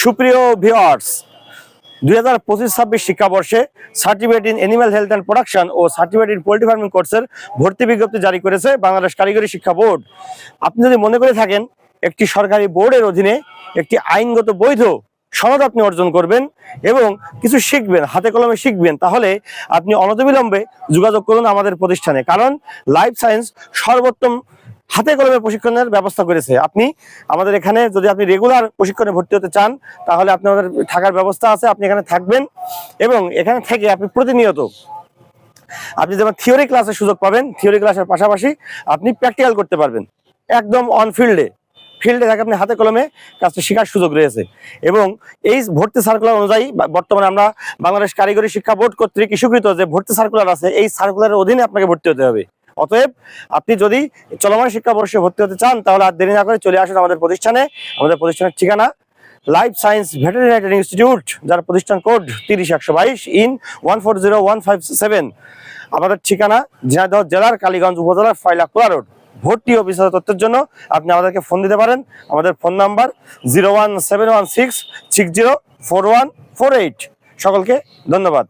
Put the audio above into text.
সুপ্রিয় ভিউয়ার্স, 2025-26 শিক্ষাবর্ষে certificate in animal health and production ও সার্টিফিকেট ইন পোল্ট্রি ফার্মিং কোর্সের ভর্তি বিজ্ঞপ্তি জারি করেছে বাংলাদেশ কারিগরি শিক্ষা বোর্ড। আপনি যদি মনে করে থাকেন একটি সরকারি বোর্ডের অধীনে একটি আইনগত বৈধ সনদ আপনি অর্জন করবেন এবং কিছু শিখবেন, হাতে কলমে শিখবেন, তাহলে আপনি অনতিবিলম্বে যোগাযোগ করুন আমাদের প্রতিষ্ঠানে। কারণ লাইফ সায়েন্স সর্বোত্তম হাতে কলমে প্রশিক্ষণের ব্যবস্থা করেছে। আপনি আমাদের এখানে যদি আপনি রেগুলার প্রশিক্ষণে ভর্তি হতে চান, তাহলে আপনাদের থাকার ব্যবস্থা আছে, আপনি এখানে থাকবেন এবং এখানে থেকে আপনি প্রতিনিয়ত আপনি যেমন থিওরি ক্লাসের সুযোগ পাবেন, থিওরি ক্লাসের পাশাপাশি আপনি প্র্যাকটিক্যাল করতে পারবেন একদম অন ফিল্ডে থাকে আপনি হাতে কলমে কাজটা শেখার সুযোগ রয়েছে। এবং এই ভর্তি সার্কুলার অনুযায়ী বর্তমানে আমরা বাংলাদেশ কারিগরি শিক্ষা বোর্ড কর্তৃক ইস্যুকৃত যে ভর্তি সার্কুলার আছে, এই সার্কুলারের অধীনে আপনাকে ভর্তি হতে হবে। অতএব আপনি যদি চলমান শিক্ষাবর্ষে ভর্তি হতে চান, তাহলে আর দেরি না করে চলে আসুন আমাদের প্রতিষ্ঠানে। আমাদের প্রতিষ্ঠানের ঠিকানা life science veterinary training institute, যার প্রতিষ্ঠান কোড 30122 ইন 140157। আমাদের ঠিকানা ঝিনাইদহ জেলার কালীগঞ্জ উপজেলার ফাইলাকুড়া রোড। ভর্তি ও বিস্তারিত তথ্যের জন্য আপনি আমাদেরকে ফোন দিতে পারেন। আমাদের ফোন নাম্বার 01716604148। সকলকে ধন্যবাদ।